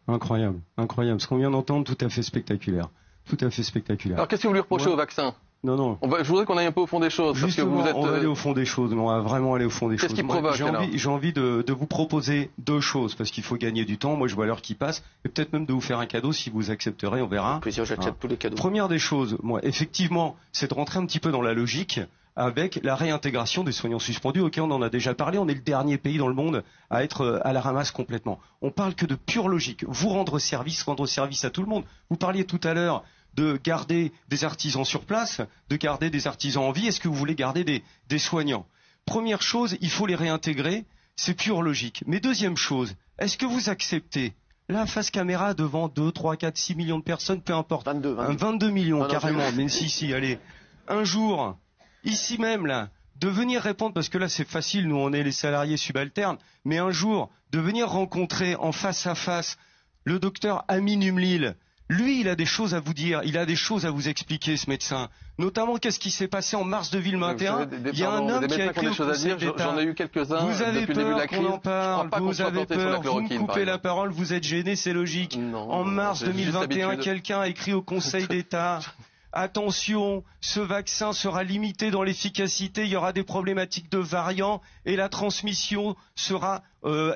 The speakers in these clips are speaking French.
Incroyable, incroyable. Ce qu'on vient d'entendre, tout à fait spectaculaire. Tout à fait spectaculaire. Alors qu'est-ce que vous lui reprochez au vaccin? Non. Je voudrais qu'on aille un peu au fond des choses. Justement, parce que vous êtes, on va aller au fond des choses. On va vraiment aller au fond des choses. Qu'est-ce qui provoque J'ai envie de vous proposer deux choses, parce qu'il faut gagner du temps. Moi, je vois l'heure qui passe. Et peut-être même de vous faire un cadeau si vous accepterez, on verra. Plaisir, j'accepte tous les cadeaux. Première des choses, moi, effectivement, c'est de rentrer un petit peu dans la logique avec la réintégration des soignants suspendus. Ok, on en a déjà parlé. On est le dernier pays dans le monde à être à la ramasse complètement. On parle que de pure logique. Vous rendre service à tout le monde. Vous parliez tout à l'heure de garder des artisans sur place, de garder des artisans en vie. Est-ce que vous voulez garder des soignants? Première chose, il faut les réintégrer. C'est pure logique. Mais deuxième chose, est-ce que vous acceptez là, face caméra, devant 2, 3, 4, 6 millions de personnes, peu importe. 22 millions, carrément. Mais si, allez. Un jour, ici même, là, de venir répondre, parce que là, c'est facile, nous, on est les salariés subalternes, mais un jour, de venir rencontrer en face à face le docteur Amin Umlil. Lui, il a des choses à vous dire, il a des choses à vous expliquer, ce médecin. Notamment, qu'est-ce qui s'est passé en mars 2021? Il y a un homme qui a écrit au Conseil d'État. J'en ai eu quelques-uns vous avez depuis le début de la crise. Qu'on en parle, vous avez peur, vous me coupez la parole, vous êtes gêné, c'est logique. En mars 2021, quelqu'un a écrit au Conseil d'État. Attention, ce vaccin sera limité dans l'efficacité, il y aura des problématiques de variants et la transmission sera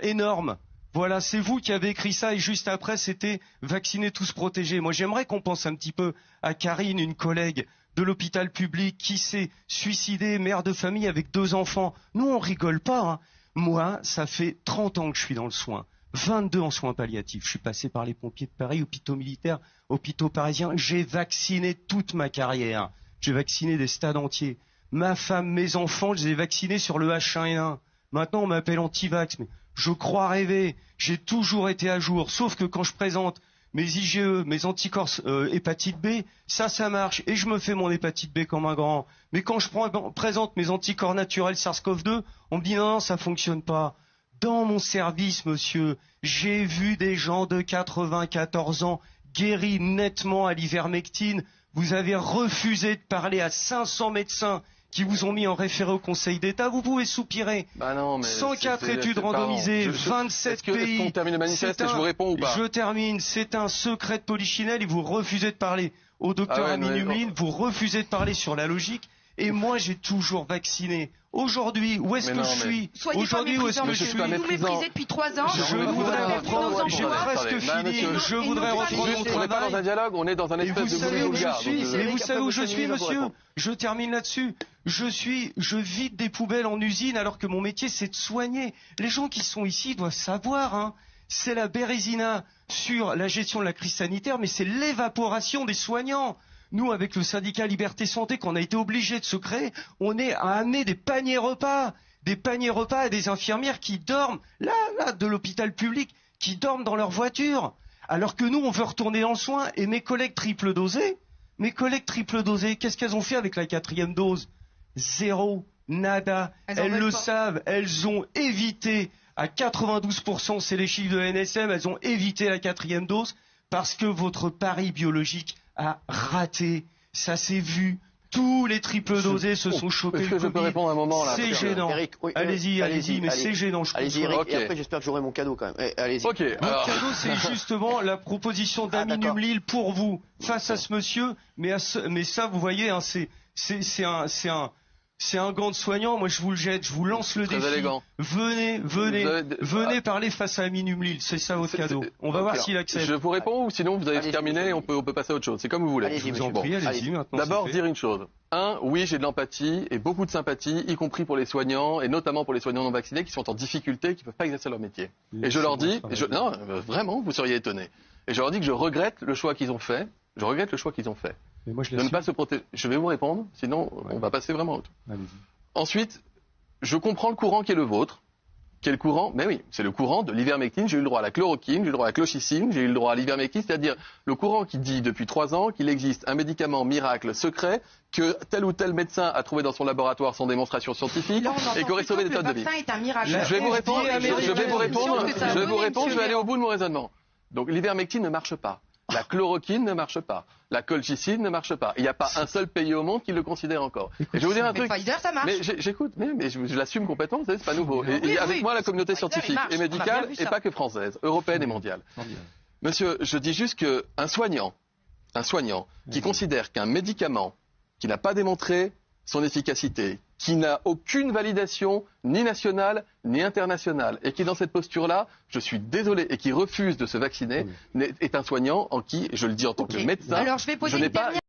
énorme. Voilà, c'est vous qui avez écrit ça et juste après, c'était « vacciner, tous protégés ». Moi, j'aimerais qu'on pense un petit peu à Karine, une collègue de l'hôpital public qui s'est suicidée, mère de famille avec 2 enfants. Nous, on rigole pas. Hein. Moi, ça fait 30 ans que je suis dans le soin. 22 en soins palliatifs. Je suis passé par les pompiers de Paris, hôpitaux militaires, hôpitaux parisiens. J'ai vacciné toute ma carrière. J'ai vacciné des stades entiers. Ma femme, mes enfants, je les ai vaccinés sur le H1N1. Maintenant, on m'appelle anti-vax, mais je crois rêver. J'ai toujours été à jour. Sauf que quand je présente mes IgE, mes anticorps hépatite B, ça marche. Et je me fais mon hépatite B comme un grand. Mais quand je présente mes anticorps naturels SARS-CoV-2, on me dit non, ça fonctionne pas. Dans mon service, monsieur, j'ai vu des gens de 94 ans guéris nettement à l'ivermectine. Vous avez refusé de parler à 500 médecins qui vous ont mis en référé au Conseil d'État, vous pouvez soupirer. Bah non, mais 104 études randomisées, 27 pays. Est-ce qu'on termine le manifeste et je vous réponds ou pas? Je termine. C'est un secret de Polichinelle et vous refusez de parler au docteur Amin Umlil, vous refusez de parler sur la logique. Et moi, j'ai toujours vacciné. Aujourd'hui, où est-ce que je suis? Aujourd'hui, où est-ce que je suis? Vous nous méprisez depuis 3 ans. Je voudrais reprendre. J'ai presque fini. Je voudrais reprendre mon travail. On n'est pas dans un dialogue, on est dans un espèce de boulot vulgaire. Mais vous savez où je suis, monsieur? Je termine là-dessus. Je vide des poubelles en usine alors que mon métier, c'est de soigner. Les gens qui sont ici doivent savoir, hein. C'est la bérésina sur la gestion de la crise sanitaire, mais c'est l'évaporation des soignants. Nous, avec le syndicat Liberté Santé, qu'on a été obligé de se créer, on est à amener des paniers repas à des infirmières qui dorment, là, de l'hôpital public, qui dorment dans leur voiture. Alors que nous, on veut retourner dans le soin. Et mes collègues triple dosés, qu'est-ce qu'elles ont fait avec la 4e dose? Zéro, nada. Elles le savent, elles ont évité, à 92%, c'est les chiffres de l'ANSM, elles ont évité la 4e dose parce que votre pari biologique a raté. Ça s'est vu. Tous les triple dosés se sont chopés. Est-ce que je peux répondre un moment là? C'est gênant. Eric, oui, allez-y, mais c'est gênant. Allez-y, Eric, et après j'espère que j'aurai mon cadeau quand même. Allez-y. Ok. Mon cadeau, c'est justement la proposition d'Amin Umlil pour vous, face à ce monsieur. Mais ça, vous voyez, hein, c'est un gant de soignant. Moi, je vous le jette, je vous lance le défi. Élégant. Venez parler face à Amin Umlil. C'est ça votre cadeau. On va voir s'il accepte. Je vous réponds ou sinon vous avez terminé et on peut passer à autre chose. C'est comme vous voulez. Je vous en prie, allez-y maintenant. D'abord, dire une chose. Oui, j'ai de l'empathie et beaucoup de sympathie, y compris pour les soignants et notamment pour les soignants non vaccinés qui sont en difficulté, qui ne peuvent pas exercer leur métier. Et je leur dis, non, vraiment, vous seriez étonnés. Et je leur dis que je regrette le choix qu'ils ont fait. Mais moi, de ne pas se protéger. Je vais vous répondre, sinon on va passer vraiment à autre. Ensuite, je comprends le courant qui est le vôtre. Quel courant? Mais oui, c'est le courant de l'ivermectine. J'ai eu le droit à la chloroquine, j'ai eu le droit à la clochicine, j'ai eu le droit à l'ivermectine, c'est-à-dire le courant qui dit depuis 3 ans qu'il existe un médicament miracle secret que tel ou tel médecin a trouvé dans son laboratoire sans démonstration scientifique et qui aurait sauvé des tonnes de vies. Je vais vous répondre, je vais aller au bout de mon raisonnement. Donc l'ivermectine ne marche pas. La chloroquine ne marche pas. La colchicine ne marche pas. Il n'y a pas un seul pays au monde qui le considère encore. Et je vais vous dire un truc. Pfizer, ça marche. Mais j'écoute, mais je l'assume complètement, vous savez, c'est pas nouveau. Et avec moi, la communauté scientifique et médicale, et pas que française, européenne et mondiale. Monsieur, je dis juste qu'un soignant qui considère qu'un médicament qui n'a pas démontré son efficacité, qui n'a aucune validation ni nationale ni internationale, et qui est dans cette posture-là, je suis désolé, et qui refuse de se vacciner, est un soignant en qui, je le dis en tant que médecin, alors, je vais poser une dernière...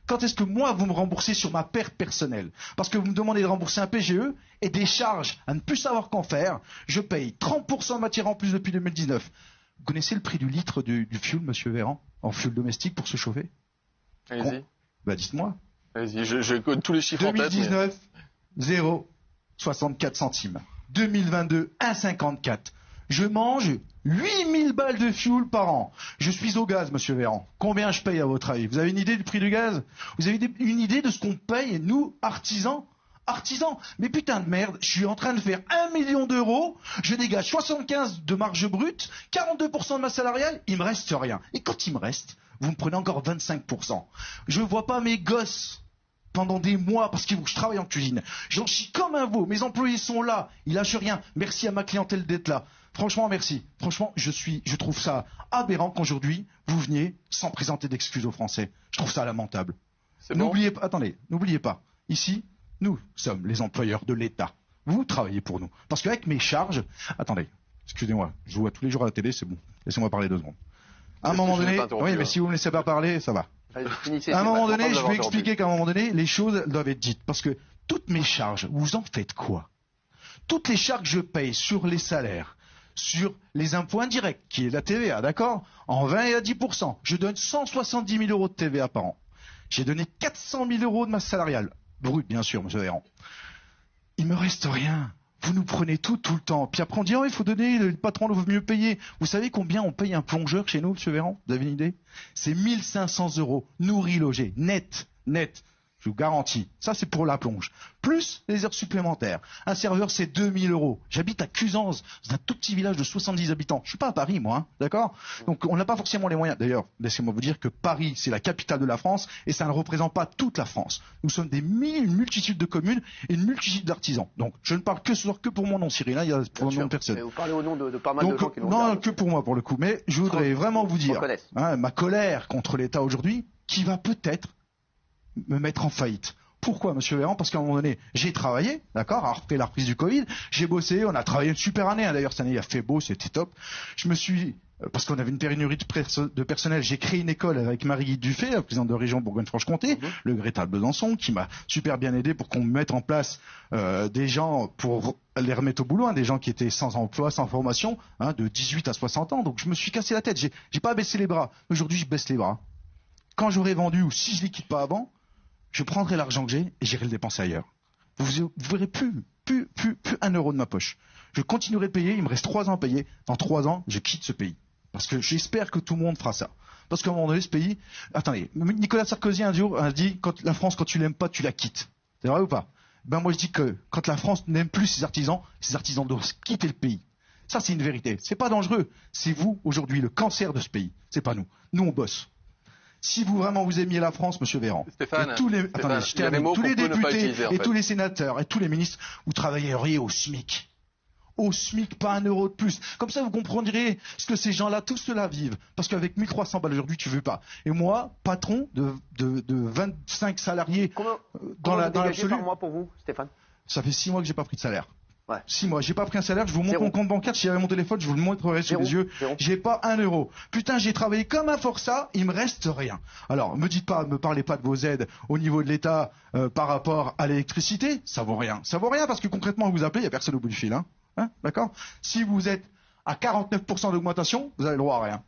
Quand est-ce que moi, vous me remboursez sur ma perte personnelle? Parce que vous me demandez de rembourser un PGE et des charges à ne plus savoir qu'en faire. Je paye 30% de matière en plus depuis 2019. Vous connaissez le prix du litre du fioul, monsieur Véran, en fioul domestique pour se chauffer? Allez-y. Bah dites-moi. Allez-y, je connais tous les chiffres en tête. 2019, 0,64 centimes. 2022, 1,54. Je mange 8000 balles de fioul par an. Je suis au gaz, monsieur Véran. Combien je paye à votre avis? Vous avez une idée du prix du gaz? Vous avez une idée de ce qu'on paye, nous, artisans? Mais putain de merde, je suis en train de faire 1 million d'euros, je dégage 75 de marge brute, 42% de ma salariale, il me reste rien. Et quand il me reste, vous me prenez encore 25%. Je vois pas mes gosses pendant des mois parce qu'il faut que je travaille en cuisine. J'en chie comme un veau, mes employés sont là, ils lâchent rien. Merci à ma clientèle d'être là. Franchement, merci. Franchement, je trouve ça aberrant qu'aujourd'hui, vous veniez sans présenter d'excuses aux Français. Je trouve ça lamentable. N'oubliez pas, attendez, n'oubliez pas. Ici, nous sommes les employeurs de l'État. Vous travaillez pour nous. Parce qu'avec mes charges, attendez, excusez-moi, je vous vois tous les jours à la télé, c'est bon. Laissez-moi parler 2 secondes. À un moment donné, oui, mais si vous me laissez pas parler, ça va. À un moment donné, je vais expliquer qu'à un moment donné, les choses doivent être dites. Parce que toutes mes charges, vous en faites quoi? Toutes les charges que je paye sur les salaires, sur les impôts indirects, qui est la TVA, d'accord? En 20 et à 10%. Je donne 170 000 euros de TVA par an. J'ai donné 400 000 euros de masse salariale. Brut, bien sûr, monsieur Véran. Il me reste rien. Vous nous prenez tout le temps. Puis après, on dit, oh, il faut donner, le patron vaut mieux payer. Vous savez combien on paye un plongeur chez nous, monsieur Véran? Vous avez une idée? C'est 1 500 euros, nourri, logé, net. Je vous garantis. Ça, c'est pour la plonge. Plus les heures supplémentaires. Un serveur, c'est 2 000 euros. J'habite à Cusange, dans un tout petit village de 70 habitants. Je suis pas à Paris, moi, hein, d'accord? Donc, on n'a pas forcément les moyens. D'ailleurs, laissez-moi vous dire que Paris, c'est la capitale de la France et ça ne représente pas toute la France. Nous sommes une multitude de communes et une multitude d'artisans. Donc, je ne parle que pour mon nom, Cyril. Là, il y a pour le nom de personne. Vous parlez au nom de pas mal de gens qui l'ont Non, que pour moi, pour le coup. Mais je voudrais vraiment vous dire, ma colère contre l'État aujourd'hui, qui va peut-être me mettre en faillite. Pourquoi, monsieur Véran? Parce qu'à un moment donné, j'ai travaillé, d'accord, après la reprise du Covid, j'ai bossé, on a travaillé une super année, hein. D'ailleurs cette année il a fait beau, c'était top. Je me suis, parce qu'on avait une pénurie de personnel, j'ai créé une école avec Marie-Guy Dufay, la présidente de la région Bourgogne-Franche-Comté, le Greta de Besançon, qui m'a super bien aidé pour qu'on mette en place des gens pour les remettre au boulot, hein, des gens qui étaient sans emploi, sans formation, hein, de 18 à 60 ans. Donc je me suis cassé la tête, j'ai pas baissé les bras. Aujourd'hui je baisse les bras. Quand j'aurai vendu, ou si je liquide pas avant, je prendrai l'argent que j'ai et j'irai le dépenser ailleurs. Vous verrez plus 1 euro de ma poche. Je continuerai de payer, il me reste 3 ans à payer. Dans 3 ans, je quitte ce pays. Parce que j'espère que tout le monde fera ça. Parce qu'à un moment donné, ce pays... Attendez, Nicolas Sarkozy un jour a dit, la France, quand tu l'aimes pas, tu la quittes. C'est vrai ou pas? Ben moi je dis que quand la France n'aime plus ses artisans doivent quitter le pays. Ça c'est une vérité. C'est pas dangereux. C'est vous, aujourd'hui, le cancer de ce pays. C'est pas nous. Nous on bosse. Si vous vraiment vous aimiez la France, monsieur Véran, Stéphane, et tous les députés et tous les sénateurs et tous les ministres, vous travailleriez au SMIC. Au SMIC, pas 1 euro de plus. Comme ça, vous comprendriez ce que ces gens-là, tous ceux-là vivent. Parce qu'avec 1 300 balles aujourd'hui, tu veux pas. Et moi, patron de 25 salariés dans l'absolu. Par mois pour vous, Stéphane? Ça fait 6 mois que j'ai pas pris de salaire. Ouais. 6 mois, j'ai pas pris un salaire, je vous montre mon compte bancaire, si j'avais mon téléphone, je vous le montrerai sous les yeux. J'ai pas 1 euro. Putain, j'ai travaillé comme un forçat, il me reste rien. Alors, me parlez pas de vos aides au niveau de l'État par rapport à l'électricité, ça vaut rien. Ça vaut rien parce que concrètement, vous appelez, il y a personne au bout du fil, hein, d'accord? Si vous êtes à 49% d'augmentation, vous avez le droit à rien.